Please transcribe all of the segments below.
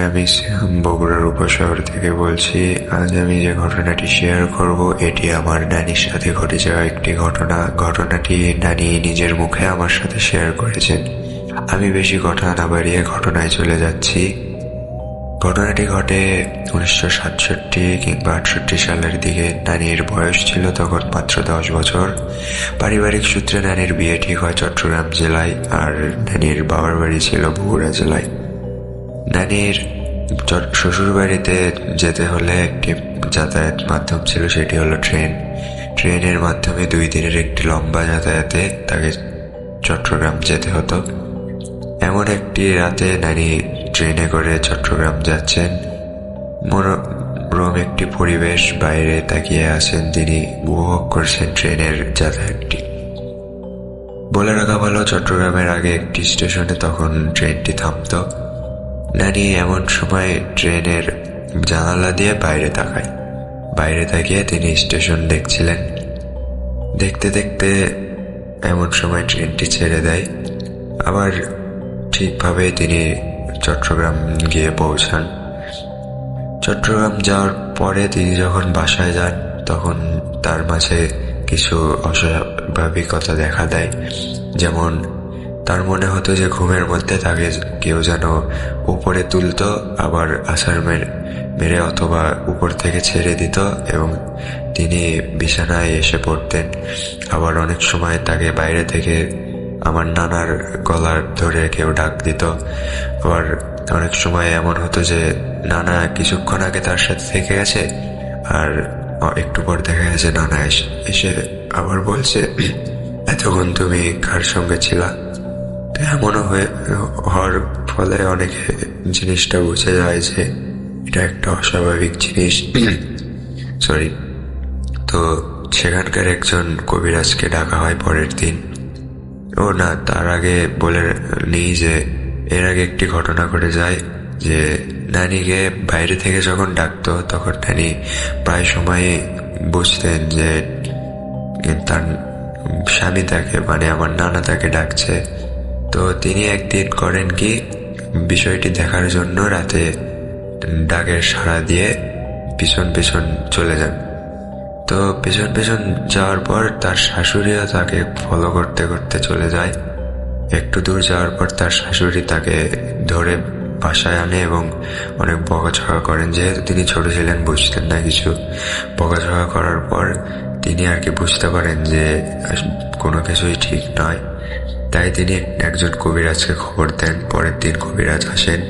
আমি শ্যাম বগুড়ার উপশহর থেকে বলছি। আজ আমি যে ঘটনাটি শেয়ার করব এটি আমার নানির সাথে ঘটে যাওয়া একটি ঘটনাটি নানি নিজের মুখে আমার সাথে শেয়ার করেছেন। আমি বেশি কথা না বাড়িয়ে ঘটনায় চলে যাচ্ছি। ঘটনাটি ঘটে 1967 কিংবা 68 সালের দিকে। নানির বয়স ছিল তখন মাত্র 10 বছর। পারিবারিক সূত্রে নানির বিয়ে ঠিক হয় চট্টগ্রাম জেলায়, আর নানির বাবার বাড়ি ছিল বগুড়া জেলায়। নানির শ্বশুর বাড়িতে যেতে হলে একটি যাতায়াত মাধ্যম ছিল, সেটি হলো ট্রেন। ট্রেনের মাধ্যমে 2 দিনের একটি লম্বা যাতায়াতে তাকে চট্টগ্রাম যেতে হতো। এমন একটি রাতে নানি ট্রেনে করে চট্টগ্রাম যাচ্ছেন। মনোরম একটি পরিবেশ, বাইরে তাকিয়ে আছেন তিনি, উপভোগ করছেন ট্রেনের যাতায়াতটি। বলে রাখা ভালো, চট্টগ্রামের আগে একটি স্টেশনে তখন ট্রেনটি থামত। নানি এমন সময় ট্রেনের জানালা দিয়ে বাইরে তাকিয়ে তিনি স্টেশন দেখছিলেন। দেখতে দেখতে এমন সময় ট্রেনটি ছেড়ে দেয়। আবার ঠিকভাবে তিনি চট্টগ্রাম গিয়ে পৌঁছান। চট্টগ্রাম যাওয়ার পরে তিনি যখন বাসায় যান তখন তার মাঝে কিছু অস্বাভাবিকতা দেখা দেয়। যেমন তার মনে হতো যে ঘুমের মধ্যে তাকে কেউ যেন উপরে তুলতো, আবার আছাড় মেরে অথবা উপর থেকে ছেড়ে দিত এবং তিনি বিছানায় এসে পড়তেন। আবার অনেক সময় তাকে বাইরে থেকে আমার নানার গলার ধরে কেউ ডাক দিত। আবার অনেক সময় এমন হতো যে নানা কিছুক্ষণ আগে তার সাথে থেকে গেছে, আর একটু পর দেখা গেছে নানা এসে আবার বলছে, এতক্ষণ তুমি কার সঙ্গে ছিলা? এমনও হওয়ার ফলে অনেকে জিনিসটা বুঝে যায় যে এটা একটা অস্বাভাবিক জিনিস। তো সেখানকার একজন কবিরাজকে ডাকা হয় পরের দিন। তার আগে বলে নিই যে এর আগে একটি ঘটনা ঘটে যায় যে নানিকে বাইরে থেকে যখন ডাকতো তখন নানি প্রায় সময় বুঝতেন যে তার স্বামী তাকে, মানে আমার নানা তাকে ডাকছে। তো তিনি একদিন করেন কি, বিষয়টি দেখার জন্য রাতে ডাকের সাড়া দিয়ে পিছন পিছন চলে যান। তো পেছন পেছন যাওয়ার পর তার শাশুড়িও তাকে ফলো করতে করতে চলে যায়। একটু দূর যাওয়ার পর তার শাশুড়ি তাকে ধরে বাসায় আনে এবং অনেক বকাঝকা করেন। যেহেতু তিনি ছোট ছিলেন, বুঝতেন না কিছু। বকাঝকা করার পর তিনি আর কি বুঝতে পারেন যে কোনো কিছুই ঠিক নয়। তাই তিনি একজন কবিরাজকে খবর দেন। পরের দিন কবিরাজ আসেন।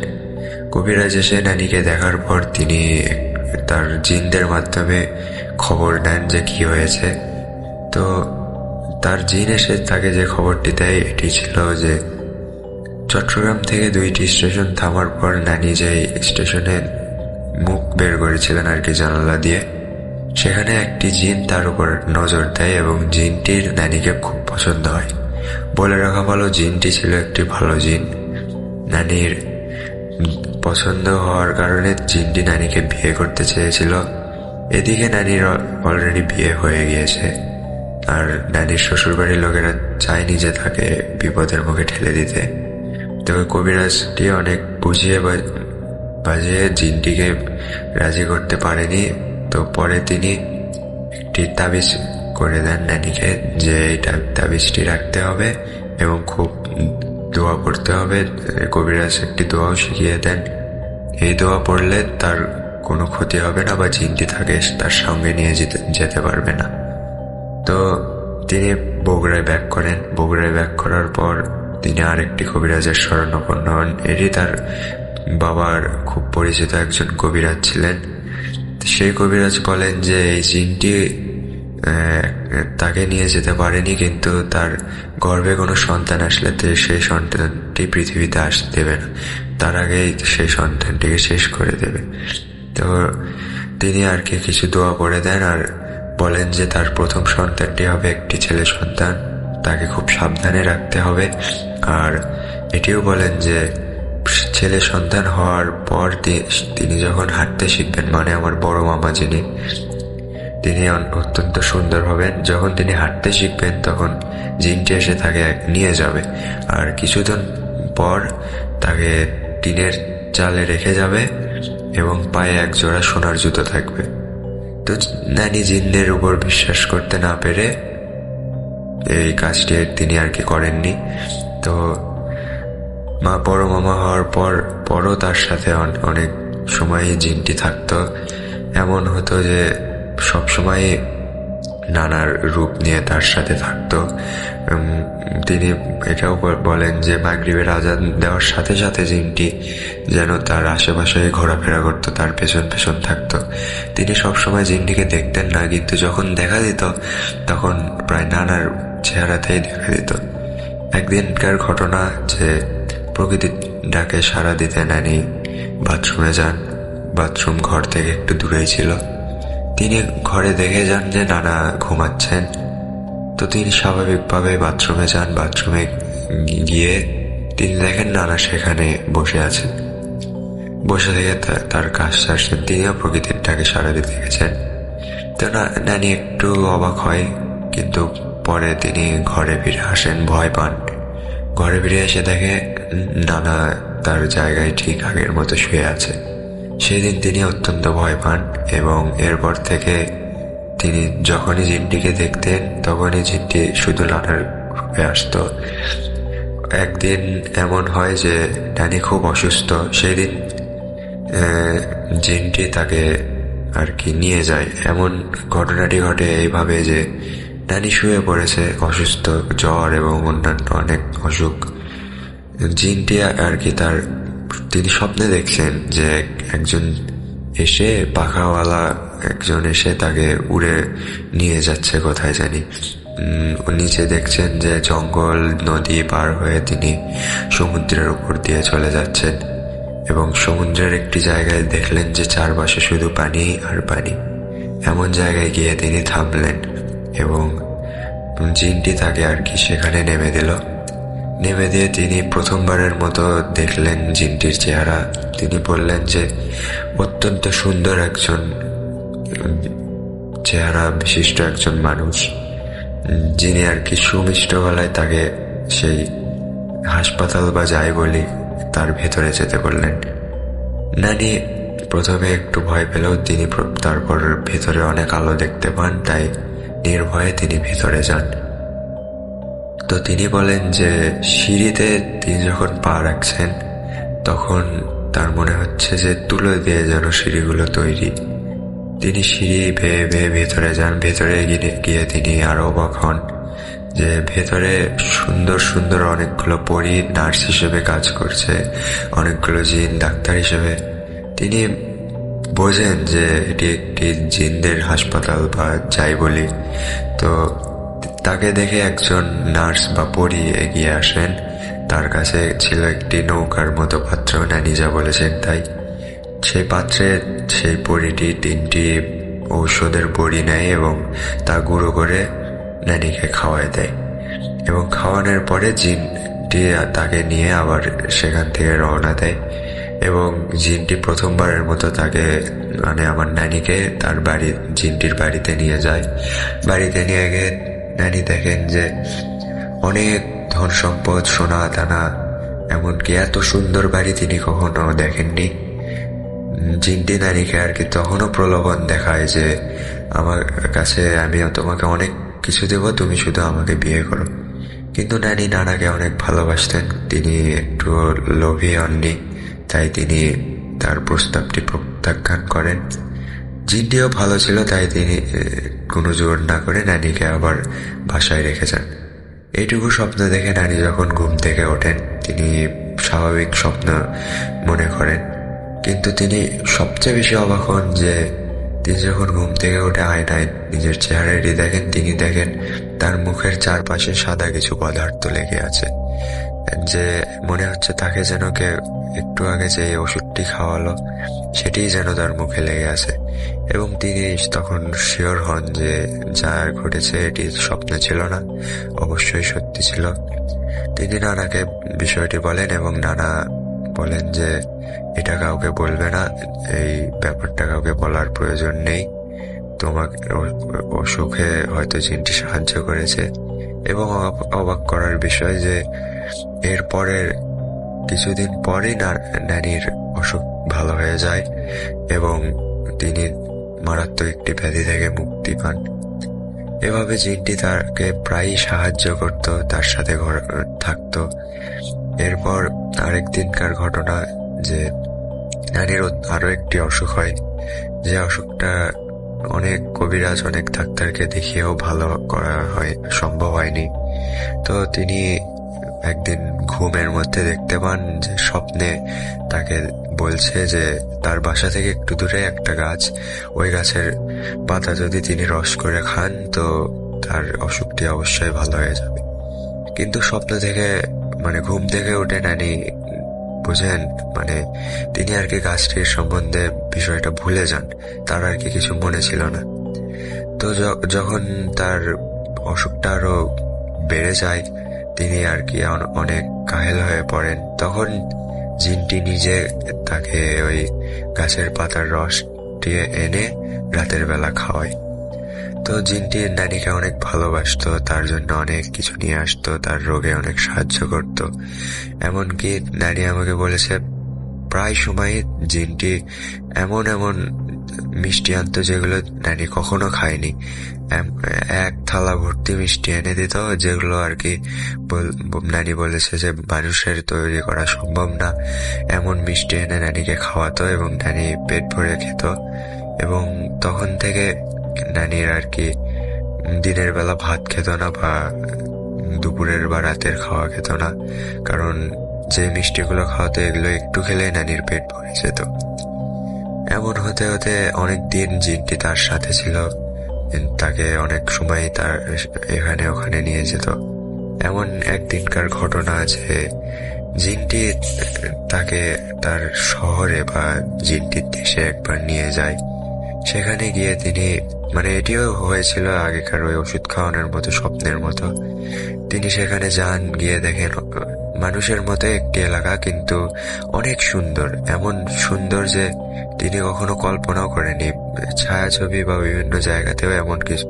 কবিরাজ এসে নানিকে দেখার পর তিনি তার জিনদের মাধ্যমে খবর নেন যে কি হয়েছে। তো তার জিন এসে তাকে যে খবরটি দেয় এটি ছিল যে চট্টগ্রাম থেকে 2টি স্টেশন থামার পর নানি যে স্টেশনে মুখ বের করেছিলেন আর কি জানালা দিয়ে, সেখানে একটি জিন তার উপর নজর দেয় এবং জিনটির নানিকে খুব পছন্দ হয়। বলে রাখা ভালো, জিনটি ছিল একটি ভালো জিন। নানির পছন্দ হওয়ার কারণে জিনটি নানিকে বিয়ে করতে চেয়েছিল। এদিকে নানির অলরেডি বিয়ে হয়ে গিয়েছে, আর নানির শ্বশুরবাড়ির লোকেরা চায়নি যে তাকে বিপদের মুখে ঠেলে দিতে। তবে কবিরাজটি অনেক বুঝিয়ে বাজিয়ে জিনটিকে রাজি করতে পারেনি। তো পরে তিনি একটি তাবিজ করে দেন নানিকে যে এই তাবিজটি রাখতে হবে এবং খুব দোয়া পড়তে হবে। কবিরাজ একটি দোয়াও শিখিয়ে দেন। এই দোয়া পড়লে তার কোনো ক্ষতি হবে না বা জিনটি তাকে তার সঙ্গে নিয়ে যেতে পারবে না। তো তিনি বগুড়ায় ব্যাক করেন। বগুড়ায় ব্যাক করার পর তিনি আরেকটি কবিরাজের শরণাপন্ন হন। এটি তার বাবার খুব পরিচিত একজন কবিরাজ ছিলেন। সেই কবিরাজ বলেন যে এই জিনটি তাকে নিয়ে যেতে পারেনি, কিন্তু তার গর্ভে কোনো সন্তান আসলে সেই সন্তানটি পৃথিবীতে আসতে দেবে না, তার আগেই সেই সন্তানটিকে শেষ করে দেবে। তো তিনি আর কি কিছু দোয়া পড়ে দেন আর বলেন যে তার প্রথম সন্তানটি হবে একটি ছেলে সন্তান, তাকে খুব সাবধানে রাখতে হবে। আর এটিও বলেন যে ছেলে সন্তান হওয়ার পর তিনি যখন হাঁটতে শিখবেন, মানে আমার বড় মামা যিনি, তিনি অত্যন্ত সুন্দর হবেন। যখন তিনি হাঁটতে শিখবেন তখন জিনটি এসে তাকে নিয়ে যাবে, আর কিছুদিন পর তাকে টিনের চালে রেখে যাবে এবং পায়ে এক জোড়া সোনার জুতো থাকবে। তো নানি জিনদের উপর বিশ্বাস করতে না পেরে এই কাজটি তিনি আর কি করেননি। তো বড় মামা হওয়ার পরও তার সাথে অনেক সময় জিনটি থাকতো। এমন হতো যে সবসময় নানার রূপ নিয়ে তার সাথে থাকতো। তিনি এটাও বলেন যে মাগরিবের আজান দেওয়ার সাথে সাথে জিনটি যেন তার আশেপাশে ঘোরাফেরা করতো, তার পেছন পেছন থাকতো। তিনি সবসময় জিনটিকে দেখতেন না, কিন্তু যখন দেখা দিত তখন প্রায় নানার চেহারাতেই দেখা দিত। একদিনকার ঘটনা যে প্রকৃতির ডাকে সাড়া দিতে নানি বাথরুমে যান। বাথরুম ঘর থেকে একটু দূরেই ছিল। তিনি ঘরে দেখে যান যে নানা ঘুমাচ্ছেন। তো তিনি স্বাভাবিকভাবে বাথরুমে যান। বাথরুমে গিয়ে তিনি দেখেন নানা সেখানে বসে আছেন। বসে থেকে তার কাজ সারছেন। তিনিও প্রকৃতির ডাকে সাড়া দিতে গেছেন। তো নানি একটু অবাক হয়, কিন্তু পরে তিনি ঘরে ফিরে আসেন, ভয় পান। ঘরে ফিরে এসে দেখে নানা তার জায়গায় ঠিক আগের মতো শুয়ে আছে। সেদিন তিনি অত্যন্ত ভয় পান এবং এরপর থেকে তিনি যখনই জিনটিকে দেখতেন তখনই জিনটি শুধু নানার রূপে আসতো। একদিন এমন হয় যে নানি খুব অসুস্থ। সেই দিন জিনটি তাকে আর কি নিয়ে যায়। এমন ঘটনাটি ঘটে এইভাবে যে নানি শুয়ে পড়েছে অসুস্থ, জ্বর এবং অন্যান্য অনেক অসুখ। জিনটি আর কি তিনি স্বপ্নে দেখছেন যে একজন এসে পাখাওয়ালা একজন এসে তাকে উড়ে নিয়ে যাচ্ছে কোথায় জানি। নিচে দেখছেন যে জঙ্গল নদী পার হয়ে তিনি সমুদ্রের উপর দিয়ে চলে যাচ্ছেন এবং সমুদ্রের একটি জায়গায় দেখলেন যে চারপাশে শুধু পানি আর পানি। এমন জায়গায় গিয়ে তিনি থামলেন এবং জিনটি তাকে আর কি সেখানে নেমে দিল। নেমে দিয়ে তিনি প্রথমবারের মতো দেখলেন জিনটির চেহারা। তিনি বললেন যে অত্যন্ত সুন্দর একজন চেহারা বিশিষ্ট একজন মানুষ, যিনি আর কি সুমিষ্ট গলায় তাকে সেই হাসপাতাল বা যাই বলি তার ভেতরে যেতে বললেন। নানি প্রথমে একটু ভয় পেলেও তিনি তারপর ভেতরে অনেক আলো দেখতে পান, তাই নির্ভয়ে তিনি ভেতরে যান। তো তিনি বলেন যে সিঁড়িতে তিনি যখন পা রাখছেন তখন তার মনে হচ্ছে যে তুলো দিয়ে যেন সিঁড়িগুলো তৈরি। তিনি সিঁড়ি বেয়ে বেয়ে ভেতরে যান। ভেতরে গিয়ে তিনি আরো অবাক হন যে ভেতরে সুন্দর সুন্দর অনেকগুলো পরী নার্স হিসেবে কাজ করছে, অনেকগুলো জিন ডাক্তার হিসেবে। তিনি বোঝেন যে এটি একটি জিনদের হাসপাতাল বা যাই বলি। তো তাকে দেখে একজন নার্স বা পরী এগিয়ে আসেন। তার কাছে ছিল একটি নৌকার মতো পাত্র, নানি যা বলেছেন তাই। সেই পাত্রে সেই পরীটি 3টি ঔষধের বড়ি নেয় এবং তা গুঁড়ো করে নানিকে খাওয়ায় দেয় এবং খাওয়ানোর পরে জিনটি তাকে নিয়ে আবার সেখান থেকে রওনা দেয় এবং জিনটি প্রথমবারের মতো তাকে আমার নানিকে তার জিনটির বাড়িতে নিয়ে যায়। বাড়িতে নিয়ে গিয়ে নানি দেখেন যে অনেক ধন সম্পদ, সোনা দানা, এমনকি এত সুন্দর বাড়ি তিনি কখনো দেখেননি। জিনটি নানিকে আর কি তখনও প্রলোভন দেখায় যে আমার কাছে আমি তোমাকে অনেক কিছু দেব, তুমি শুধু আমাকে বিয়ে করো। কিন্তু নানি নানাকে অনেক ভালোবাসতেন, তিনি একটু লোভী হননি, তাই তিনি তার প্রস্তাবটি প্রত্যাখ্যান করেন। জিনটিও ভালো ছিল, তাই তিনি কোনো জোর না করে নানিকে আবার বাসায় রেখে যান। এইটুকু স্বপ্ন দেখে নানি যখন ঘুম থেকে ওঠেন তিনি স্বাভাবিক স্বপ্ন মনে করেন, কিন্তু তিনি সবচেয়ে বেশি অবাক হন যে তিনি যখন ঘুম থেকে উঠে আয়নায় নিজের চেহারাটি দেখেন, তিনি দেখেন তার মুখের চারপাশে সাদা কিছু পদার্থ লেগে আছে, যে মনে হচ্ছে তাকে যেন কেউ একটু আগে যে ওষুধটি খাওয়ালো সেটিই যেন তার মুখে লেগে আছে। এবং তিনি তখন শিওর হন যে যা ঘটেছে এটি স্বপ্ন ছিল না, অবশ্যই সত্যি ছিল। তিনি নানাকে বিষয়টি বলেন এবং নানা বলেন যে এটা কাউকে বলবে না, এই ব্যাপারটা কাউকে বলার প্রয়োজন নেই, তোমাকে অসুখে হয়তো জিনটি সাহায্য করেছে। এবং অবাক করার বিষয় যে এর পরের কিছুদিন পরেই নানির অসুখ ভালো হয়ে যায় এবং তিনি মারাত্মক একটি ব্যাধি থেকে মুক্তি পান। এভাবে জিনটি তাকে প্রায়ই সাহায্য করত, তার সাথে থাকতো। এরপর আরেকদিনকার ঘটনা যে নানির আরো একটি অসুখ হয়, যে অসুখটা অনেক কবিরাজ অনেক ডাক্তারকে দেখিয়েও ভালো করা সম্ভব হয়নি। তো তিনি একদিন ঘুমের মধ্যে দেখতে পান যে স্বপ্নে তাকে বলছে যে তার বাসা থেকে একটু দূরে একটা গাছ, ওই গাছের পাতা যদি তিনি রস করে খান তো তার অসুখটি অবশ্যই ভালো হয়ে যাবে। কিন্তু স্বপ্ন থেকে ঘুম থেকে উঠে নানি বুঝেন তিনি আর কি গাছটির সম্বন্ধে বিষয়টা ভুলে যান, তার আর কি কিছু মনে ছিল না। তো যখন তার অসুখটা আরো বেড়ে যায়, তিনি আর কি অনেক কাহেল হয়ে পড়েন, তখন জিনটি নিজে তাকে ওই গাছের পাতার রস দিয়ে এনে রাতের বেলা খাওয়ায়। তো জিনটি নানিকে অনেক ভালোবাসতো, তার জন্য অনেক কিছু নিয়ে আসতো, তার রোগে অনেক সাহায্য করত। এমনকি নানি আমাকে বলেছে প্রায় সময় জিনটি এমন এমন মিষ্টি আনতো যেগুলো নানি কখনো খায়নি। এক থালা ভর্তি মিষ্টি এনে দিত, যেগুলো আর কি নানি বলেছে যে মানুষের তৈরি করা সম্ভব না। এমন মিষ্টি এনে নানিকে খাওয়াতো এবং নানি পেট ভরে খেত। এবং তখন থেকে নানির আর কি দিনের বেলা ভাত খেত না বা দুপুরের বা রাতের খাওয়া খেত না, কারণ যে মিষ্টিগুলো খাওয়াতো এগুলো একটু খেলে নানির পেট ভরে যেত। এমন হতে হতে অনেক দিন জিনটি তার সাথে ছিল, তাকে অনেক সময় তার এখানে ওখানে নিয়ে যেত। এমন একদিনকার ঘটনা আছে, জিনটি তাকে তার শহরে বা জিনটির দেশে একবার নিয়ে যায়। সেখানে গিয়ে তিনি এটিও হয়েছিল আগেকার ওই ওষুধ খাওয়ানোর মতো, স্বপ্নের মতো। তিনি সেখানে যান, গিয়ে দেখেন মানুষের মতো একটি এলাকা, কিন্তু অনেক সুন্দর, এমন সুন্দর যে তিনি কখনো কল্পনাও করেনি। ছায়াছবি বা বিভিন্ন জায়গাতেও এমন কিছু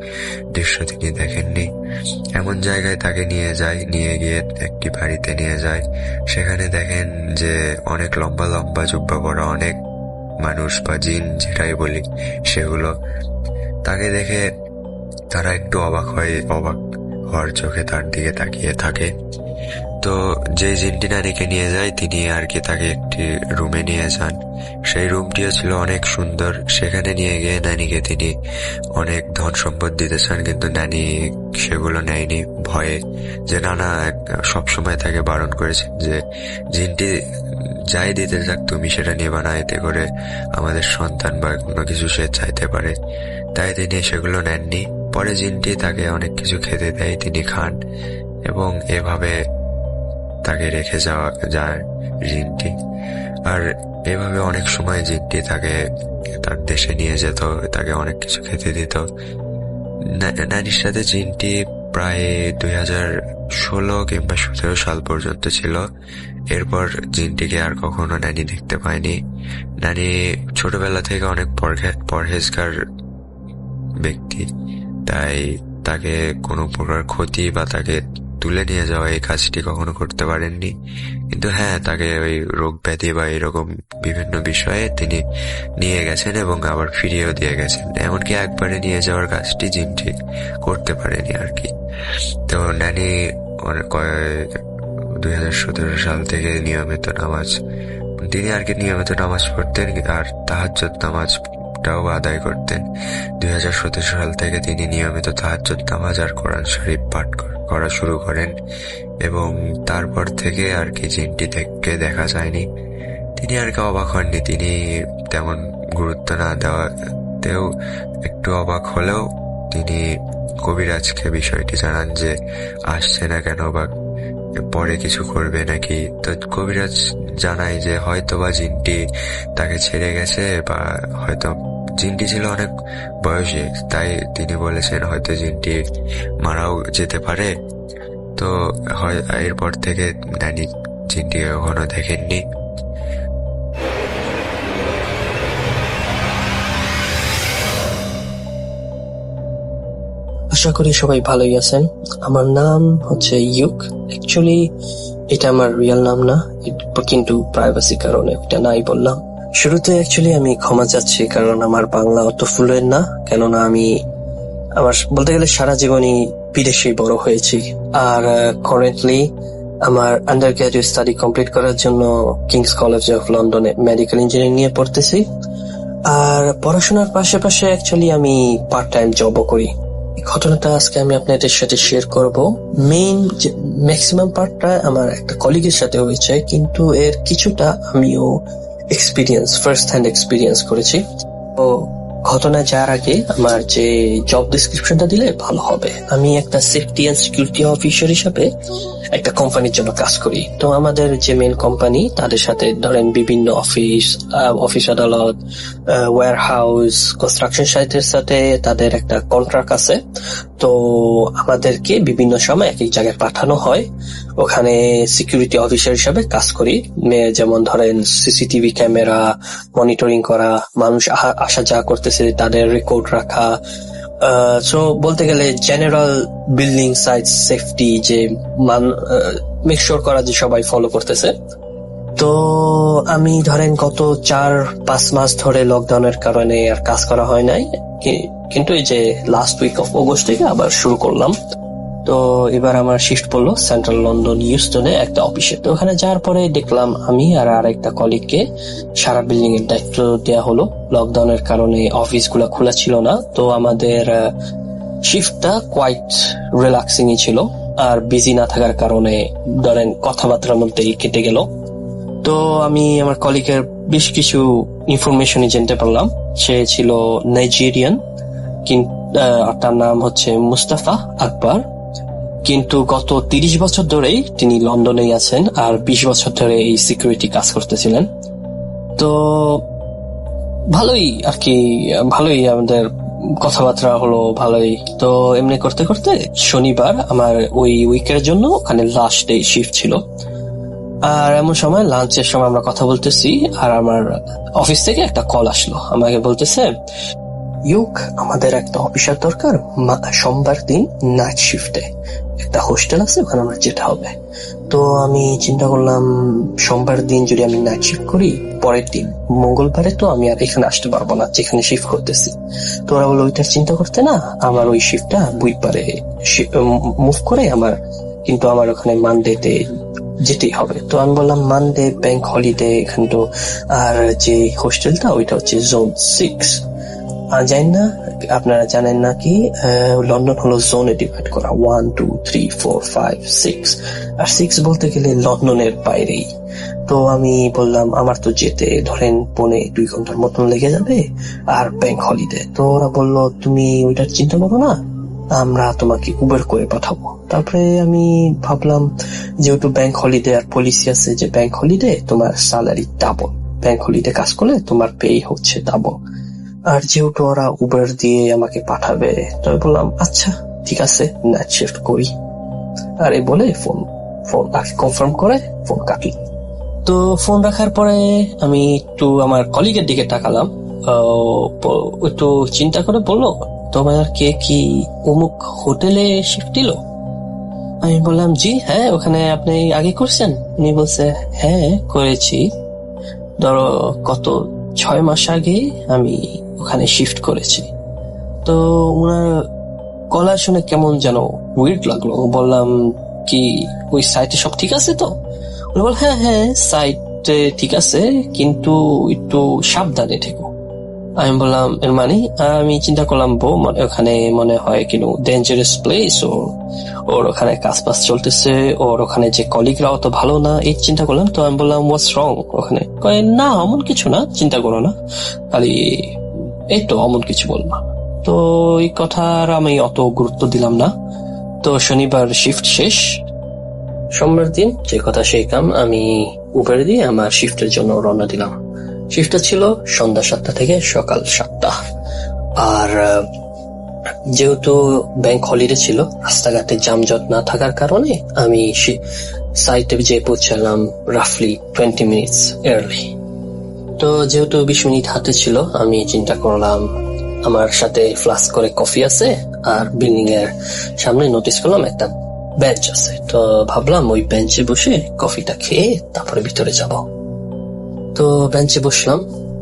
দৃশ্য তিনি দেখেননি। এমন জায়গায় তাকে নিয়ে গিয়ে একটি বাড়িতে নিয়ে যায়। সেখানে দেখেন যে অনেক লম্বা লম্বা জুব্বা পরা অনেক মানুষ বা জিন যেটাই বলি সেগুলো। তাকে দেখে তারা একটু অবাক হওয়ার চোখে তার দিকে তাকিয়ে থাকে। তো যে জিনটি নানিকে নিয়ে যায় তিনি আর কি তাকে একটি রুমে নিয়ে যান। সেই রুমটিও ছিল অনেক সুন্দর। সেখানে নিয়ে গিয়ে নানিকে তিনি অনেক ধন সম্পদ দিতে চান, কিন্তু নানি সেগুলো নেয়নি ভয়ে, যে নানা সবসময় তাকে বারণ করেছেন যে জিনটি যাই দিতে যাক তুমি সেটা নেবা না, এতে করে আমাদের সন্তান বা কোনো কিছু সে চাইতে পারে। তাই তিনি সেগুলো নেননি। পরে জিনটি তাকে অনেক কিছু খেতে দেয়, তিনি খান এবং এভাবে তাকে রেখে যায় জিনটি। আর এভাবে অনেক সময় জিনটি তাকে তার দেশে নিয়ে যেত, তাকে অনেক কিছু খেতে দিত। নানির সাথে জিনটি প্রায় 2016 কিংবা 17 সাল পর্যন্ত ছিল। এরপর জিনটিকে আর কখনো নানি দেখতে পায়নি। নানি ছোটবেলা থেকে অনেক পরহেজগার ব্যক্তি, তাই তাকে কোনো প্রকার ক্ষতি বা তাকে তুলে নিয়ে যাওয়া এই কাজটি কখনো করতে পারেননি। কিন্তু হ্যাঁ, তাকে ওই রোগ ব্যাধি বা এরকম বিভিন্ন বিষয়ে তিনি নিয়ে গেছেন এবং আবার ফিরিয়েও দিয়ে গেছেন। এমনকি একবারে নিয়ে যাওয়ার কাজটি জিনটি করতে পারেনি আর কি। তো নানি 2017 সাল থেকে তিনি আর কি নিয়মিত নামাজ পড়তেন আর তাহাজ্জুদ নামাজটাও আদায় করতেন। 2017 সাল থেকে তিনি নিয়মিত তাহাজ্জুদ নামাজ আর কোরআন শরীফ পাঠ করা শুরু করেন এবং তারপর থেকে আর কি জিনটি থেকে দেখা যায়নি। তিনি আর কি অবাক হননি, তিনি তেমন গুরুত্ব না দেওয়াতেও একটু অবাক হলেও তিনি কবিরাজকে বিষয়টি জানান যে আসছে না কেন বা পরে কিছু করবে নাকি। তো কবিরাজ জানায় যে হয়তো বা জিনটি তাকে ছেড়ে গেছে বা হয়তো জিনটি ছিল অনেক বয়সী, তাই তিনি বলেছেন হয়তো জিনটি মারাও যেতে পারে। তো এরপর থেকে নানি জিনটি কখনো দেখেননি। আশা করি সবাই ভালোই আছেন। আমার নাম হচ্ছে ইউক। অ্যাকচুয়ালি এটা আমার রিয়েল নাম না, কিন্তু প্রাইভেসি কারণে এটা নাই বললাম। শুরুতে অ্যাকচুয়ালি আমি ক্ষমা চাচ্ছি, কারণ আমার বাংলা অত ফ্লুয়েন্ট না, কেননা আমি আমার বলতে গেলে সারা জীবনই বিদেশে বড় হয়েছি। আর কারেন্টলি আমার আন্ডার গ্রাজুয়েট স্টাডি কমপ্লিট করার জন্য কিংস কলেজ অফ লন্ডনে মেডিকেল ইঞ্জিনিয়ারিং নিয়ে পড়তেছি। আর পড়াশোনার পাশাপাশি অ্যাকচুয়ালি আমি পার্ট টাইম জবও করি। এই ঘটনাটা আজকে আমি আপনাদের সাথে শেয়ার করব। ম্যাক্সিমাম পার্টটা আমার একটা কলিগের সাথে হয়েছে, কিন্তু এর কিছুটা আমিও ফার্স্ট হ্যান্ড এক্সপিরিয়েন্স করেছি। তো ঘটনা যাওয়ার আগে আমার যে জব ডিসক্রিপশনটা দিলে ভালো হবে। আমি একটা সেফটি অ্যান্ড সিকিউরিটি অফিসার হিসাবে একটা কোম্পানির জন্য কাজ করি। তো আমাদের যে মেন কোম্পানি, তাদের সাথে ধরেন বিভিন্ন অফিস আদালত, ওয়্যার হাউস, কনস্ট্রাকশন সাইটের সাথে তাদের একটা কন্ট্রাক্ট আছে। তো আমাদেরকে বিভিন্ন সময় এক এক জায়গায় পাঠানো হয়, ওখানে সিকিউরিটি অফিসার হিসাবে কাজ করি। যেমন ধরেন সিসিটিভি ক্যামেরা মনিটরিং করা, মানুষ আসা যাওয়া করতেছে তাদের রেকর্ড রাখা। সো বলতে গেলে জেনারেল বিল্ডিং সাইট সেফটি, যে মেক শিওর করা যে সবাই ফলো করতেছে। তো আমি ধরেন গত 4-5 মাস ধরে লকডাউনের কারণে আর কাজ করা হয় নাই, কিন্তু এই যে লাস্ট উইক অফ অগস্ট থেকে আবার শুরু করলাম। তো এবার আমার শিফট পড়লো সেন্ট্রাল লন্ডন ইউস্টনে একটা অফিসে। তো ওখানে যাওয়ার পরে দেখলাম আমি আর আরেকটা কলিগকে সারা বিল্ডিং এর দায়িত্ব দেওয়া হলো। লকডাউনের কারণে অফিসগুলো খোলা ছিল না, তো আমাদের শিফটটা কোয়াইট রিল্যাক্সিংই ছিল। আর বিজি না থাকার কারণে ধরেন কথাবার্তার মধ্যেই কেটে গেল। তো আমি আমার কলিগের বেশ কিছু ইনফরমেশনই জানতে পারলাম। সে ছিল নাইজেরিয়ান, তার নাম হচ্ছে মুস্তাফা আকবর, কিন্তু গত 30 বছর ধরেই তিনি লন্ডনেই আছেন, আর 20 বছর ধরে এই সিকিউরিটি কাজ করতেছিলেন। তো ভালোই আর কি, ভালোই আমাদের কথাবার্তা হলো ভালোই। তো এমনি করতে করতে শনিবার আমার ওই উইকের জন্য ওখানে লাস্ট ডে শিফট ছিল। আর এমন সময় লাঞ্চের সময় আমরা কথা বলতেছি, আর আমার অফিস থেকে একটা কল আসলো। আমাকে বলতেছে, আমাদের একটা অফিসার দরকার সোমবার দিন নাইট শিফটে, একটা হোস্টেল আছে ওখানে আমরা যেতে হবে। তো আমি চিন্তা করলাম সোমবার দিন যদি আমি নাইট শিফট করি, পরের দিন মঙ্গলবারে তো আমি আর এখানে আসতে পারবো না যেখানে শিফট করতেছি। তো ওরা বললো ওইটার চিন্তা করতে না, আমার ওই শিফটটা বুধবারে মুভ করে কিন্তু আমার ওখানে মানডেতে যেতেই হবে। তো আমি বললাম মানডে ব্যাংক হলিডে এখানে তো, আর যে হোস্টেলটা ওইটা হচ্ছে জোন 6। জানেন না, আপনারা জানেন নাকি লন্ডন হলো জোনে ডিভাইড করা, 1, 2, 3, 4, 5, 6, আর 6 বলতে গেলে লন্ডনের বাইরেই। তো আমি বললাম আমার তো যেতে ধরেন 1.5-2 ঘন্টার মতন লেগে যাবে, আর ব্যাংক হলিডে। তো ওরা বললো তুমি ওইটার চিন্তা করো না, আমরা তোমাকে উবের করে পাঠাবো। তারপরে আমি ভাবলাম যেহেতু ব্যাংক হলিডে আর পলিসি আছে যে ব্যাংক হলিডে তোমার স্যালারি ডাবল, ব্যাংক হলিডে কাজ করলে তোমার পে হচ্ছে ডাবল, আর যেহেতু ওরা উবের দিয়ে আমাকে পাঠাবে, তো বললাম আচ্ছা ঠিক আছে নাইট শিফট করি। আর এই বলে ফোন কনফার্ম করে ফোন কাটলি। তো ফোন রাখার পরে আমি একটু আমার কলিগের দিকে তাকালাম, একটু চিন্তা করে বললো তোমার কে কি অমুক হোটেলে শিফট দিল? আমি বললাম জি হ্যাঁ, ওখানে আপনি আগে করছেন? উনি বলছে হ্যাঁ করেছি, ধরো কত 6 মাস আগে আমি ওখানে শিফট করেছি। তো ওনার গলা শুনে কেমন যেন উইর্ড লাগলো। বললাম কি ওই সাইটে সব ঠিক আছে তো? উনি বল হ্যাঁ হ্যাঁ সাইটে ঠিক আছে, কিন্তু একটু সাবধানে থেকো। আমি বললাম এর মানে? আমি চিন্তা করলাম ওখানে মনে হয় কিন্তু ডেঞ্জারাস প্লেস, ওর ওখানে কাজ বাজ চলতেছে, ওর ওখানে যে কলিগরাও তো ভালো না, এই চিন্তা করলাম। তো আমি বললাম হোয়াটস রং ওখানে? কয় না এমন কিছু না, চিন্তা করো না, খালি এই তো অমন কিছু বলবা। তো এই কথার আমি অত গুরুত্ব দিলাম না। তো শনিবার শিফট শেষ, সোমবার দিন যে কথা সেই কাম, আমি উবের দিয়ে আমার শিফটের জন্য রওনা দিলাম। শিফটটা ছিল সন্ধ্যা 7টা থেকে সকাল 7টা। আর যেহেতু ব্যাংক হলিডে ছিল, রাস্তাঘাটে যানজট না থাকার কারণে আমি সাইটে যেয়ে পৌঁছালাম রাফলি 20 মিনিটস আর্লি। তো যেহেতু 20 মিনিট হাতে ছিল, আমি চিন্তা করলাম আমার সাথে ফ্লাস্ক করে কফি আছে, আর বিল্ডিং এর সামনে নোটিস করলাম একটা বেঞ্চ আছে, তো ভাবলাম ওই বেঞ্চে বসে কফিটা খেয়ে তারপরে ভিতরে যাব। তো বেঞ্চে বসলাম,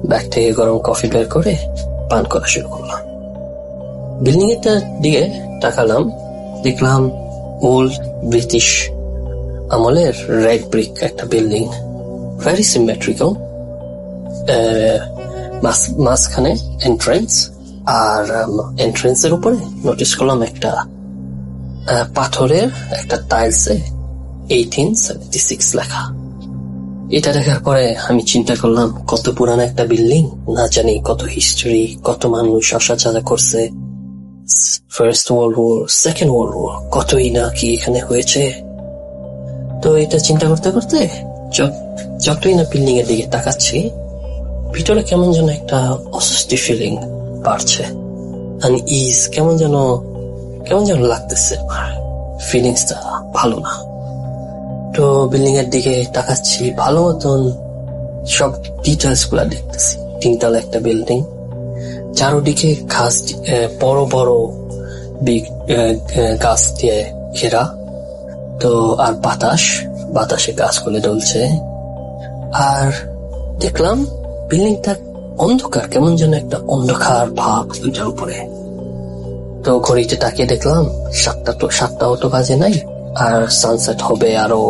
ব্যাগ থেকে গরম কফি বের করে পান করা শুরু করলাম। বিল্ডিং এর দিকে তাকালাম, দেখলাম ওল্ড ব্রিটিশ আমলের রেড ব্রিক একটা বিল্ডিং, ভেরি সিমেট্রিক্যাল। মাঝখানে এন্ট্রেন্স, আর এন্ট্রেন্সের উপরে নোটিস করলাম একটা পাথরের একটা টাইলসে 1876 লেখা। এটা দেখার পরে আমি চিন্তা করলাম কত পুরানো একটা বিল্ডিং, না জানি কত হিস্টোরি, কত মানুষ আসা যাওয়া করছে, first world war, second world war, কতই না কি এখানে হয়েছে। তো এটা চিন্তা করতে করতে যতই না বিল্ডিং এর দিকে তাকাচ্ছি, ভিতরে কেমন যেন একটা অস্বস্তি ফিলিং বাড়ছে, আনইজ, কেমন যেন লাগতেছে, আমার ফিলিংসটা ভালো না। তো বিল্ডিং এর দিকে তাকাচ্ছি, ভালো মতন সব ডিটেলস গুলা দেখতেছি। তিনতলা একটা বিল্ডিং, চারোদিকে ঘাস, বড় বড় গাছ দিয়ে ঘেরা, তো আর বাতাসে গাছগুলো দুলছে। আর দেখলাম বিল্ডিংটা অন্ধকার, কেমন যেন একটা অন্ধকার ভাব দুইটার উপরে। তো ঘড়িতে তাকিয়ে দেখলাম 7টাও তো বাজে নাই, আর সানসেট হবে আরো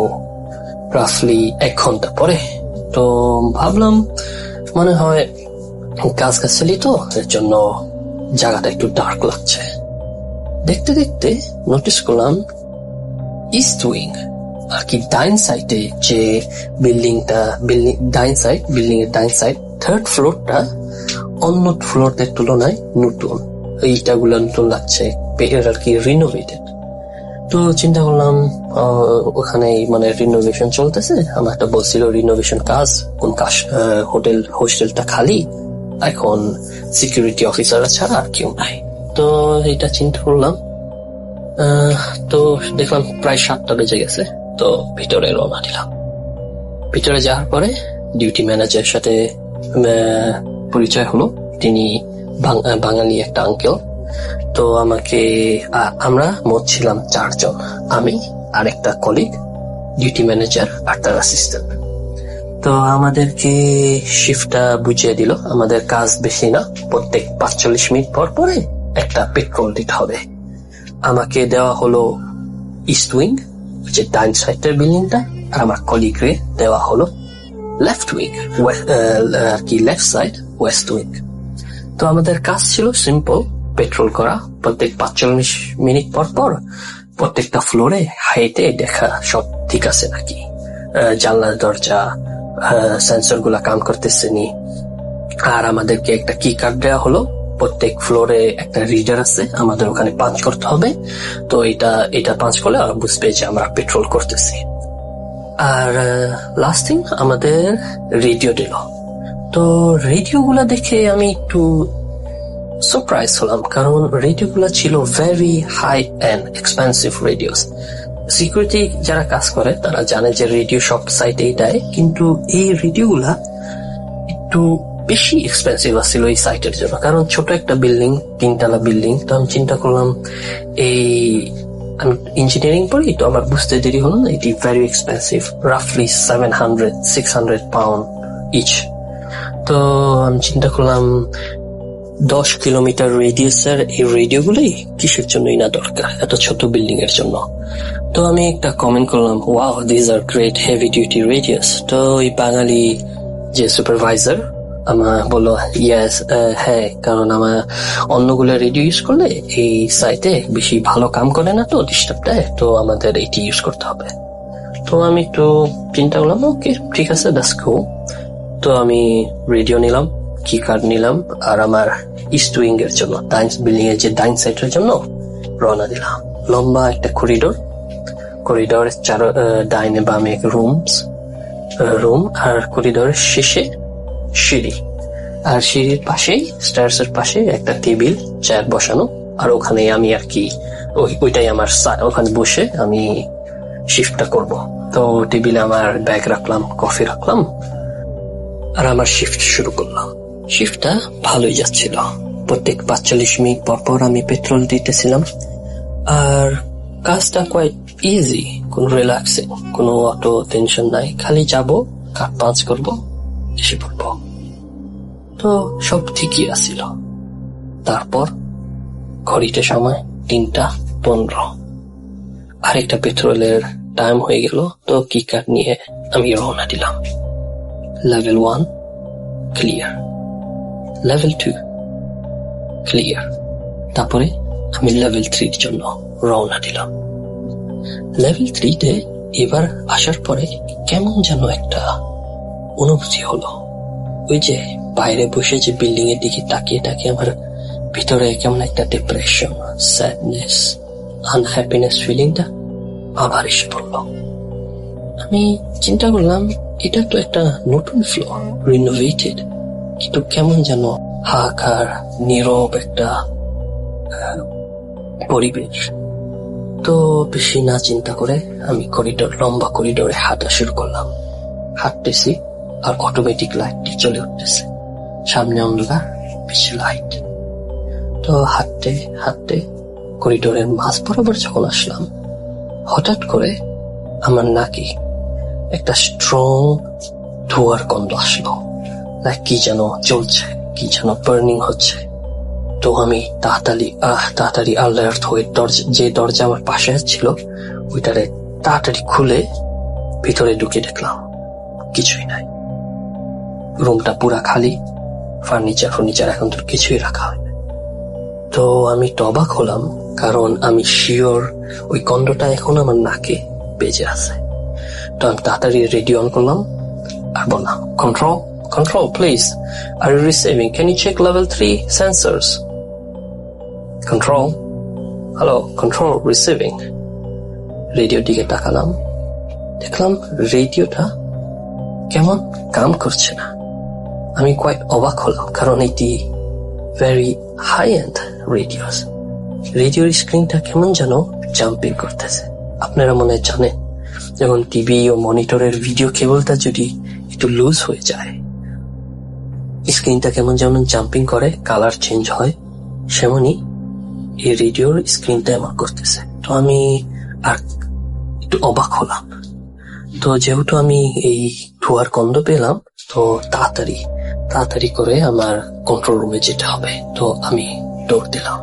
রাফলি 1 ঘন্টা পরে। তো ভাবলাম মনে হয় গাছগাছালি তো, এর জন্য জায়গাটা একটু ডার্ক লাগছে। দেখতে দেখতে নোটিস করলাম ইস্ট উইং, আর কি ডাইন সাইডে যে বিল্ডিং এর ডাইন সাইড, থার্ড ফ্লোরটা অন্য ফ্লোরদের তুলনায় নতুন, এইটাগুলো নতুন লাগছে, আর কি রিনোভেটেড। তো চিন্তা করলাম ওখানে মানে রিনোভেশন চলতেছে, আমার একটা বলছিল রিনোভেশন কাজ, কোন কাজ, হোস্টেলটা খালি, এখন সিকিউরিটি অফিসাররা ছাড়া আর কেউ নাই। তো এটা চিন্তা করলাম, তো দেখলাম প্রায় 7টা বেজে গেছে। তো ভিতরে রওনা দিলাম। ভিতরে যাওয়ার পরে ডিউটি ম্যানেজারের সাথে পরিচয় হলো, তিনি বাঙালি একটা আঙ্কেল। তো আমরা মোট ছিলাম 4 জন, আমি আর একটা কলিগ, ডিউটি ম্যানেজার আর তার অ্যাসিস্ট্যান্ট। তো আমাদেরকে শিফটটা বুঝিয়ে দিল, আমাদের কাজ বেশি না, প্রত্যেক 45 মিনিট পর পরে একটা পেট্রোল দিতে হবে। আমাকে দেওয়া হলো ইস্ট উইং, যে ডাইন সাইডের বিল্ডিংটা, আর আমার কলিগকে দেওয়া হলো লেফট উইং, আর কি লেফট সাইড, ওয়েস্ট উইং। তো আমাদের কাজ ছিল সিম্পল, পেট্রোল করা, প্রত্যেক 45 মিনিট পর পর প্রত্যেকটা ফ্লোরে হাইটে দেখা সব ঠিক আছে নাকি, জানলার দরজা, সেন্সর গুলা কাম করতেছে নি। আর আমাদেরকে একটা কি কার্ড দেওয়া হলো, প্রত্যেক ফ্লোরে একটা রিডার আছে, আমাদের ওখানে পাঞ্চ করতে হবে। তো এটা পাঞ্চ করলে আর বুঝবে যে আমরা পেট্রোল করতেছি। আর লাস্ট থিং, আমাদের রেডিও দিল। তো রেডিও গুলা দেখে আমি একটু সারপ্রাইজ হলাম, কারণ রেডিও গুলা ছিল very high and expensive radios. Security যারা কাজ করে তারা জানে যে রেডিও সব সাইটেই দেয়, কিন্তু এই রেডিও গুলা একটু বেশি এক্সপেন্সিভ আসছিল এই সাইটের জন্য, কারণ ছোট একটা বিল্ডিং, 3তলা বিল্ডিং। তো আমি চিন্তা করলাম, আমি ইঞ্জিনিয়ারিং পড়ি, তো আমার বুঝতে দেরি হলো না, এটি ভেরি এক্সপেন্সিভ, রাফলি 700-600 পাউন্ড ইচ। তো আমি চিন্তা করলাম 10 কিলোমিটার রেডিয়াসের এই রেডিও গুলোই কিসের জন্যই না দরকার এত ছোট বিল্ডিং এর জন্য। তো আমি একটা কমেন্ট করলাম, wow, this are great heavy duty radios. তো এই বাঙালি যে সুপারভাইজার আমার বললো, ইয়েস, হ্যাঁ, কারণ আমার অন্যগুলো রেডিও ইউজ করলে এই সাইটে বেশি ভালো কাম করে না, তো ডিস্টার্ব দেয়, তো আমাদের এটি ইউজ করতে হবে। তো আমি একটু চিন্তা করলাম, ওকে ঠিক আছে, দ্যাটস কুল। তো আমি রেডিও নিলাম, কি কার্ড নিলাম, আর আমার ইস্ট উইং এর জন্য, বিল্ডিং এর যে ডাইন সাইডের জন্য রওনা দিলাম। লম্বা একটা করিডোর, ডাইনে বামে রুম, আর করিডোরের শেষে সিঁড়ি, আর সিঁড়ির পাশেই, স্টায়ার্স এর পাশে একটা টেবিল, চেয়ার বসানো, আর ওখানে আমি আর কি ওইটাই আমার, ওখানে বসে আমি শিফটটা করব। তো টেবিলে আমার ব্যাগ রাখলাম, কফি রাখলাম, আর আমার শিফট শুরু করলাম। শিফটটা ভালোই যাচ্ছিল, প্রত্যেক 45 মিনিট পর পর আমি পেট্রোল দিতেছিলাম, আর কাজটা কোয়াইট ইজি, কোনো রিল্যাক্সিং, কোনো অত টেনশন নাই, খালি যাব, কাট পাঁচ করবো, এসে পড়বো। তো সব ঠিকই আছিল। তারপর ঘড়িতে সময় 3:15, আরেকটা পেট্রোলের টাইম হয়ে গেল। তো কি কার্ড নিয়ে আমি রওনা দিলাম। Level 1 clear, level 2 clear. তারপরে আমি লেভেল 3 এর জন্য রওনা দিলাম। লেভেল 3 তে এবার আসার পরে কেমন যেন একটা অনুভূতি হলো। ওই যে বাইরে বসে যে বিল্ডিং এর দিকে তাকিয়ে তাকিয়ে আমার ভিতরে কেমন একটা ডিপ্রেশন, স্যাডনেস, আনহ্যাপিনেস ফিলিংটা আবার এসে পড়লো। আমি চিন্তা করলাম, এটা তো একটা নতুন ফ্লোর, রিনোভেটেড, কিন্তু কেমন যেন হাহাকার, নীরব একটা পরিবেশ। তো বেশি না চিন্তা করে আমি লম্বা করিডোরে হাঁটা শুরু করলাম। হাঁটতেছি আর অটোমেটিক লাইটটি চলে উঠতেছে, সামনে অন্ধকার, পিছু লাইট। তো হাঁটতে হাঁটতে করিডোরের মাঝ বরাবর যখন আসলাম, হঠাৎ করে আমার নাকে একটা স্ট্রং ধোঁয়ার গন্ধ আসলো। কি যেন চলছে, কি যেন বার্নিং হচ্ছে। তো আমি তাড়াতাড়ি আলার্ট হয়ে যে দরজা আমার পাশে ছিল ওইটারে তাড়াতাড়ি খুলে ভিতরে ঢুকে দেখলাম কিছুই নাই। রুমটা পুরা খালি, ফার্নিচার এখন তো কিছুই রাখা হয় না। তো আমি তো অবাক হলাম, কারণ আমি শিওর ওই গন্ধটা এখন আমার নাকে বেজে আছে। তো আমি তাড়াতাড়ি রেডিও অন করলাম আর বললাম, control please, are you receiving, can you check level 3 sensors? Control, hello control, receiving. রেডিওর দিকে তাকালাম, দেখলাম রেডিওটা কেমন কাম করছে না। আমি কোয়াইট অবাক হলাম, কারণ এটি ভেরি হাই এন্ড রেডিওর স্ক্রিনটা কেমন যেন জাম্পিং করতেছে। আপনারা মনে হয় জানেন, যেমন টিভি ও মনিটরের ভিডিও কেবলটা যদি একটু লুজ হয়ে যায়, স্ক্রিনটা কেমন যেমন জাম্পিং করে, কালার চেঞ্জ হয়, সেমনি এই রেডিওর স্ক্রিনটা এমন করতেছে। তো আমি আর একটু অবাক হলাম। তো যেহেতু আমি এই ধোয়ার গন্ধ পেলাম, তো তাড়াতাড়ি করে আমার কন্ট্রোল রুমে যেতে হবে। তো আমি দৌড় দিলাম।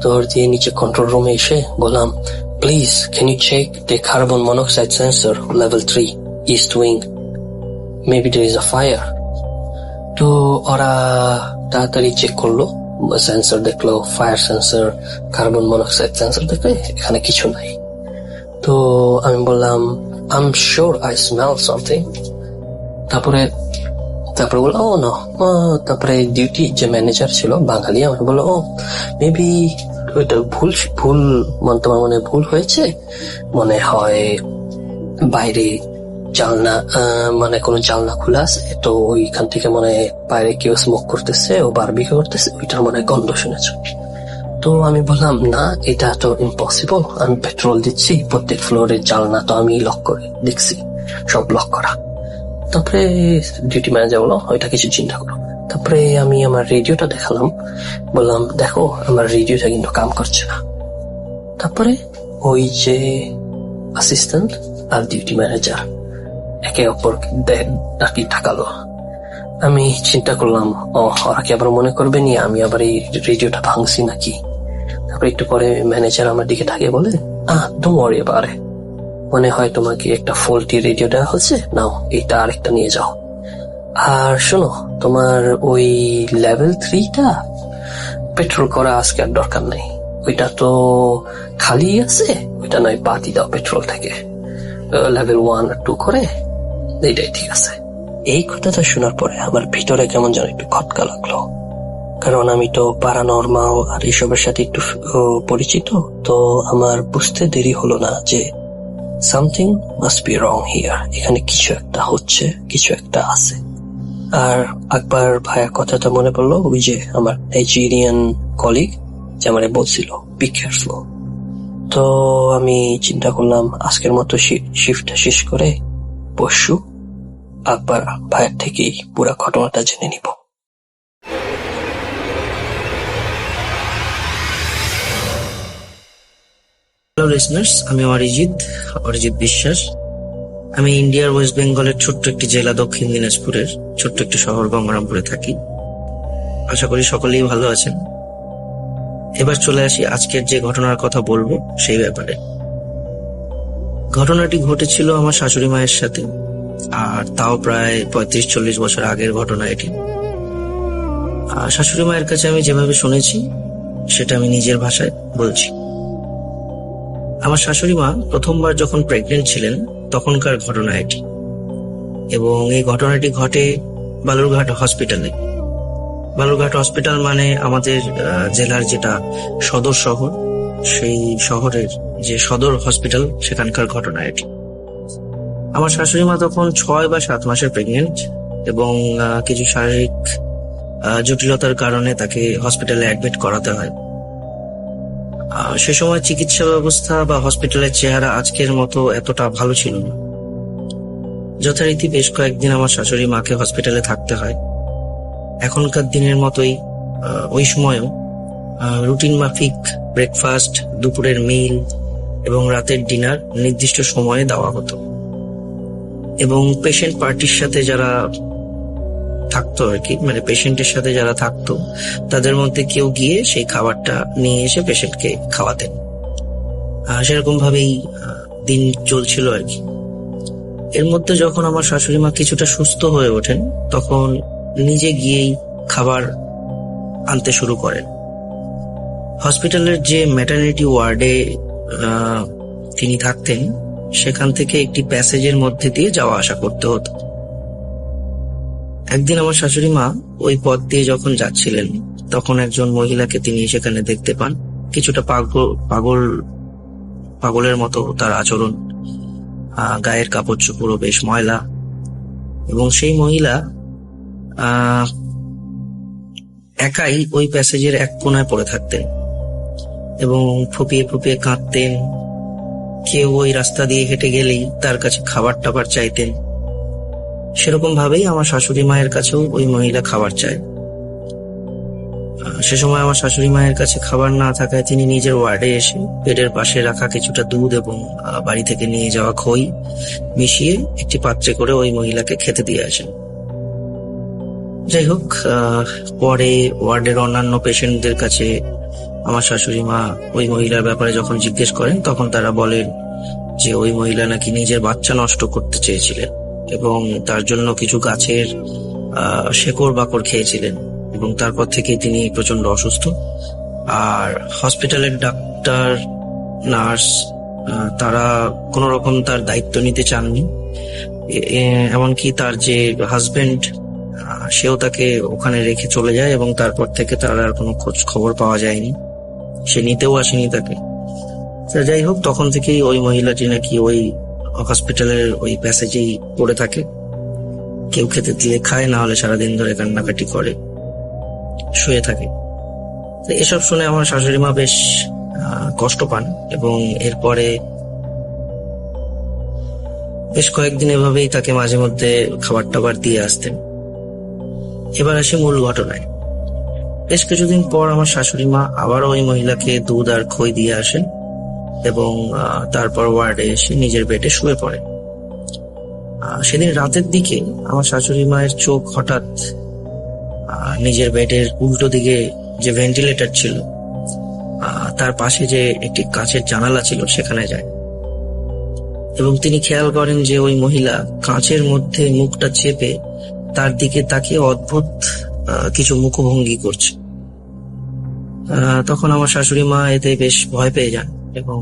দৌড় দিয়ে নিচে কন্ট্রোল রুমে এসে বললাম, please can you check the carbon monoxide sensor level 3 east wing, maybe there is a fire. তো ওরা তাড়াতাড়ি চেক করলো, সেন্সর দেখলো, fire sensor, carbon monoxide sensor দেখলে এখানে কিছু নাই। তো আমি বললাম, I am sure I smell something. তারপরে বললো, ও নো। তারপরে ডিউটি যে ম্যানেজার ছিল বাঙালি, আমাকে বললো, ও মেবি ওইটা ভুল তোমার মনে ভুল হয়েছে, মনে হয় বাইরে জানলা, কোনো জানলা খোলা আছে, তো ওইখান থেকে মনে বাইরে কেউ স্মোক করতেছে ও বারবিকিউ করতেছে, ওইটার মনে গন্ধ শুনেছ। তো আমি বললাম, না, এটা তো ইম্পসিবল, আমি পেট্রোল দিচ্ছি, প্রত্যেক ফ্লোরের জানলা তো আমি লক করে দেখছি, সব লক করা। তারপরে ডিউটি ম্যানেজার বললো, ওইটা কিছু চিন্তা করো। তারপরে আমি আমার রেডিওটা দেখালাম, বললাম, দেখো আমার রেডিওটা কিন্তু কাম করছে না। তারপরে ওই যে অ্যাসিস্ট্যান্ট আর ডিউটি ম্যানেজার একে অপর ডাকি তাকালো। আমি চিন্তা করলাম, ওরা কি আবার মনে করবে নি আমি আবার এই রেডিওটা ভাঙছি নাকি। তারপরে একটু পরে ম্যানেজার আমার দিকে তাকিয়ে বলে, ডোন্ট ওয়ারি অ্যাবাউট ইট, মনে হয় তোমাকে একটা ফল্টি রেডিও দেওয়া হচ্ছে, নাও এটা আরেকটা নিয়ে যাও। আর শোনো, তোমার ওই লেভেল 3টা পেট্রোল করা আজকে আর দরকার নাই, ওইটা তো খালি আছে, ওইটা নয় বাতি দাও পেট্রোল থেকে, লেভেল 1 আর 2 করে এইটাই ঠিক আছে। এই কথাটা শোনার পরে আমার ভিতরে কেমন যেন একটু খটকা লাগলো, কারণ আমি তো প্যারানরমাল আর এসবের সাথে একটু পরিচিত। তো আমার বুঝতে দেরি হলো না যে something must be wrong here, এখানে কিছু একটা হচ্ছে, কিছু একটা আছে। আর আকবর ভাইয়ের কথাটা মনে পড়লো, ওই যে আমার নাইজেরিয়ান কলিগ যে আমারে বলছিল বি কেয়ারফুল। তো আমি চিন্তা করলাম, আজকের মতো শিফটটা শেষ করে পরশু আকবর ভাইয়ের থেকেই পুরো ঘটনাটা জেনে নিব। হ্যালো লিসনার্স, আমি অরিজিৎ বিশ্বাস। আমি ইন্ডিয়ার ওয়েস্ট বেঙ্গলের ছোট্ট একটি জেলা দক্ষিণ দিনাজপুরের ছোট্ট একটি শহর গঙ্গারামপুরে থাকি। আশা করি সকলেই ভালো আছেন। এবার চলে আসি আজকের যে ঘটনার কথা বলবো সেই ব্যাপারে। ঘটনাটি ঘটেছিল আমার শাশুড়ি মায়ের সাথে, আর তাও প্রায় 35-40 বছর আগের ঘটনা এটি। শাশুড়ি মায়ের কাছে আমি যেভাবে শুনেছি সেটা আমি নিজের ভাষায় বলছি। আমার শাশুড়ি মা প্রথমবার যখন প্রেগনেন্ট ছিলেন তখনকার ঘটনা এটি, এবং এই ঘটনাটি ঘটে বালুরঘাট হসপিটালে। বালুরঘাট হসপিটাল মানে আমাদের জেলার যেটা সদর শহর, সেই শহরের যে সদর হসপিটাল সেখানকার ঘটনা এটি। আমার শাশুড়ি মা তখন 6 বা 7 মাসের প্রেগনেন্ট, এবং কিছু শারীরিক জটিলতার কারণে তাকে হসপিটালে অ্যাডমিট করাতে হয়। সে সময় চিকিৎসা ব্যবস্থা বা হসপিটালের চেহারা আজকের মতো এতটা ভালো ছিল না। যথারীতি বেশ কয়েকদিন আমার শাশুড়ি মাকে হসপিটালে থাকতে হয়। এখনকার দিনের মতোই ওই সময়ও রুটিন মাফিক ব্রেকফাস্ট, দুপুরের মিল এবং রাতের ডিনার নির্দিষ্ট সময়ে দেওয়া হতো, এবং পেশেন্ট পার্টির সাথে যারা থাকতো আর কি, মানে পেশেন্টের সাথে যারা থাকতো তাদের মধ্যে কেউ গিয়ে সেই খাবারটা নিয়ে এসে পেশেন্টকে খাওয়াতেন। সেরকম ভাবেই দিন চলছিল আর কি। এর মধ্যে যখন আমার শাশুড়ি মা কিছুটা সুস্থ হয়ে ওঠেন তখন নিজে গিয়েই খাবার আনতে শুরু করেন। হসপিটালের যে ম্যাটারনিটি ওয়ার্ডে তিনি থাকতেন সেখান থেকে একটি প্যাসেজের মধ্যে দিয়ে যাওয়া আসা করতে হতো। একদিন আমার শাশুড়ি মা ওই পথ দিয়ে যখন যাচ্ছিলেন তখন একজন মহিলাকে তিনি সেখানে দেখতে পান। কিছুটা পাগলের মতো তার আচরণ, গায়ের কাপড় চোপড়ও বেশ ময়লা, এবং সেই মহিলা একাই ওই প্যাসেজের এক কোণায় পড়ে থাকতেন এবং ফুপিয়ে ফুপিয়ে কাঁদতেন। কেউ ওই রাস্তা দিয়ে হেঁটে গেলেই তার কাছে খাবার টাবার চাইতেন। সেরকম ভাবেই আমার শাশুড়ি মায়ের কাছেও ওই মহিলা খাবার চায়। সে সময় আমার শাশুড়ি মায়ের কাছে খাবার না থাকায় তিনি নিজের ওয়ার্ডে এসে বেডের পাশে রাখা কিছুটা দুধ এবং বাড়ি থেকে নিয়ে যাওয়া খই মিশিয়ে একটি পাত্রে করে ওই মহিলাকে খেতে দিয়ে আসেন। যাই হোক, পরে ওয়ার্ডের অন্যান্য পেশেন্টদের কাছে আমার শাশুড়ি মা ওই মহিলার ব্যাপারে যখন জিজ্ঞেস করেন তখন তারা বলেন যে ওই মহিলা নাকি নিজের বাচ্চা নষ্ট করতে চেয়েছিলেন এবং তার জন্য কিছু গাছের শেকড় বাকড় খেয়েছিলেন, এবং তারপর থেকে তিনি প্রচন্ড অসুস্থ। আর হসপিটালের ডাক্তার, নার্স তারা কোনো রকম তার দায়িত্ব নিতে চাননি। এমনকি তার যে হাজবেন্ড সেও তাকে ওখানে রেখে চলে যায়, এবং তারপর থেকে তার আর কোনো খোঁজ খবর পাওয়া যায়নি। সে নিতেও আসেনি তাকে। যাই হোক, তখন থেকেই ওই মহিলাটি নাকি ওই হসপিটালের ওই প্যাসেজেই পড়ে থাকে। কেউ খেতে দিলে খায়, না হলে সারাদিন ধরে কান্নাকাটি করে শুয়ে থাকে। এসব শুনে আমার শাশুড়ি মা বেশ কষ্ট পান, এবং এরপরে বেশ কয়েকদিন এভাবেই তাকে মাঝে মধ্যে খাবার টাবার দিয়ে আসতেন। এবার আসি মূল ঘটনায়। বেশ কিছুদিন পর আমার শাশুড়ি মা আবার ওই মহিলাকে দুধ আর খই দিয়ে আসেন, এবং তারপর ওয়ার্ডে এসে নিজের বেডে শুয়ে পড়ে। সেদিন রাতের দিকে আমার শাশুড়ি মায়ের চোখ হঠাৎ নিজের বেডের উল্টো দিকে যে ভেন্টিলেটর ছিল তার পাশে যে একটি কাঁচের জানালা ছিল সেখানে যায়, এবং তিনি খেয়াল করেন যে ওই মহিলা কাঁচের মধ্যে মুখটা চেপে তার দিকে তাকিয়ে অদ্ভুত কিছু মুখভঙ্গি করছে। তখন আমার শাশুড়ি মা এতে বেশ ভয় পেয়ে যান, এবং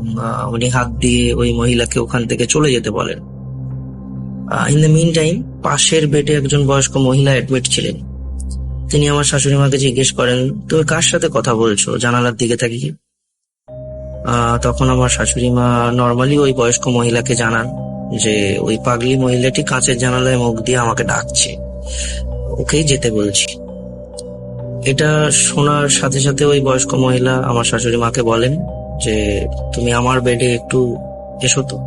উনি হাত দিয়ে ওই মহিলাকে ওখান থেকে চলে যেতে বলেন। ইন দ্য মিন টাইম পাশের বেডে একজন বয়স্ক মহিলা অ্যাডমিট ছিলেন। তিনি আমার শাশুড়ি মাকে জিজ্ঞেস করেন, তুমি কার সাথে কথা বলছো জানালার দিকে তাকিয়ে? তখন আমার শাশুড়ি মা নর্মালি ওই বয়স্ক মহিলাকে জানান যে ওই পাগলি মহিলাটি কাঁচের জানালায় মুখ দিয়ে আমাকে ডাকছে, ওকেই যেতে বলছি। এটা শোনার সাথে সাথে ওই বয়স্ক মহিলা আমার শাশুড়ি মাকে বলেন যে তুমি আমার বেডে একটু এসো তো,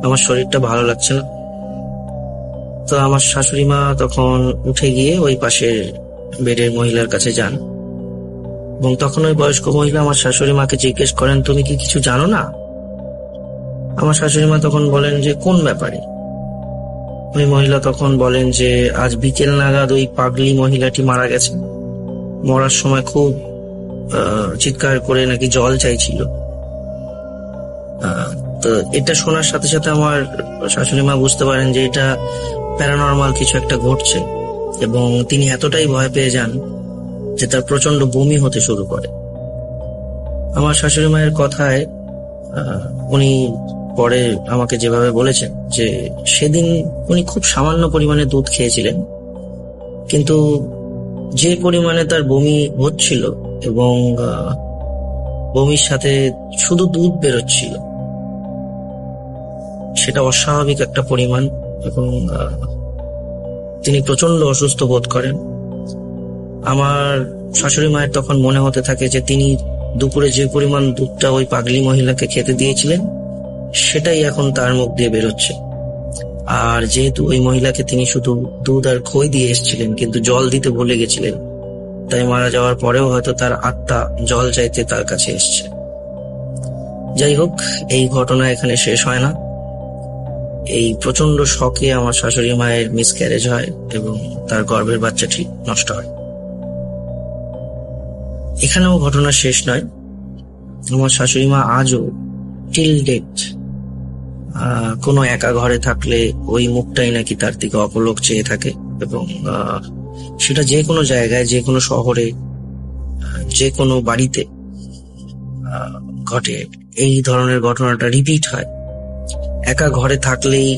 আমার শরীরটা ভালো লাগছে না। তো আমার শাশুড়ি মা তখন উঠে গিয়ে ওই পাশের বেডের মহিলার কাছে যান, এবং তখন ওই বয়স্ক মহিলা আমার শাশুড়ি মাকে জিজ্ঞেস করেন, তুমি কি কিছু জানো না? আমার শাশুড়ি মা তখন বলেন যে কোন ব্যাপারে। ওই মহিলা তখন বলেন যে আজ বিকেল নাগাদ ওই পাগলি মহিলাটি মারা গেছে, মরার সময় খুব চিৎকার করে নাকি জল চাইছিল। তো এটা শোনার সাথে সাথে আমার শাশুড়ি মা বুঝতে পারেন যে এটা প্যারানর্মাল কিছু একটা ঘটছে, এবং তিনি এতটাই ভয় পেয়ে যান যে তার প্রচন্ড বমি হতে শুরু করে। আমার শাশুড়ি মায়ের কথায় উনি পরে আমাকে যেভাবে বলেছেন যে সেদিন উনি খুব সামান্য পরিমাণে দুধ খেয়েছিলেন, কিন্তু যে পরিমাণে তার বমি হচ্ছিল এবং বমির সাথে শুধু দুধ বেরোচ্ছিল, সেটা অস্বাভাবিক একটা পরিমাণ, এবং তিনি প্রচন্ড অসুস্থ বোধ করেন। আমার শাশুড়ি মায়ের তখন মনে হতে থাকে যে তিনি দুপুরে যে পরিমাণ দুধটা ওই পাগলি মহিলাকে খেতে দিয়েছিলেন সেটাই এখন তার মুখ দিয়ে বেরোচ্ছে। আর যেহেতু ওই মহিলাকে তিনি শুধু দুধ আর খই দিয়ে এসেছিলেন, কিন্তু জল দিতে ভুলে গেছিলেন, তাই মারা যাওয়ার পরেও হয়তো তার আত্মা জল চাইতে তার কাছে এসছে। যাই হোক, এই ঘটনা এখানে শেষ হয় না। এই প্রচন্ড শকে আমার শাশুড়ি মায়ের মিসক্যারেজ হয় এবং তার গর্ভের বাচ্চাটি নষ্ট হয়। এখানেও ঘটনা শেষ নয়। আমার শাশুড়ি মা আজও টিল ডেট কোনো একা ঘরে থাকলে ওই মুখটাই নাকি তার দিকে অপলক চেয়ে থাকে, এবং সেটা যে কোনো জায়গায়, যে কোনো শহরে, যে কোনো বাড়িতে ঘটে। এই ধরনের ঘটনাটা রিপিট হয়। একা ঘরে থাকলেই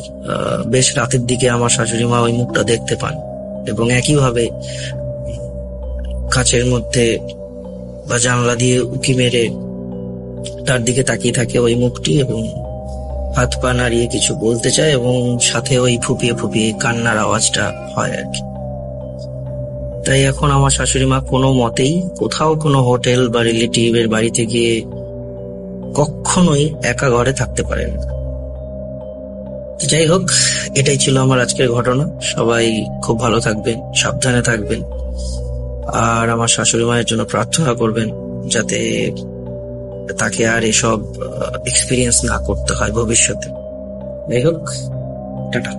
বেশ রাতের দিকে আমার শাশুড়ি মা ওই মুখটা দেখতে পান, এবং একইভাবে কাচের মধ্যে বা জানলা দিয়ে উঁকি মেরে তার দিকে তাকিয়ে থাকে ওই মুখটি, এবং হাত পা নাড়িয়ে কিছু বলতে চায়, এবং সাথে ওই ফুপিয়ে ফুপিয়ে কান্নার আওয়াজটা হয় আর কি। তাই এখন আমার শাশুড়ি মা কোনো মতেই কোথাও কোনো হোটেল বা রিলেটিভের বাড়িতে গিয়ে কখনোই একা ঘরে থাকতে পারেন না। যাই হোক, এটাই ছিল আমার আজকের ঘটনা। সবাই খুব ভালো থাকবেন, সাবধানে থাকবেন, আর আমার শাশুড়ি মায়ের জন্য প্রার্থনা করবেন যাতে তাকে আর এসব এক্সপিরিয়েন্স না করতে হয় ভবিষ্যতে। যাই হোক, টাটা।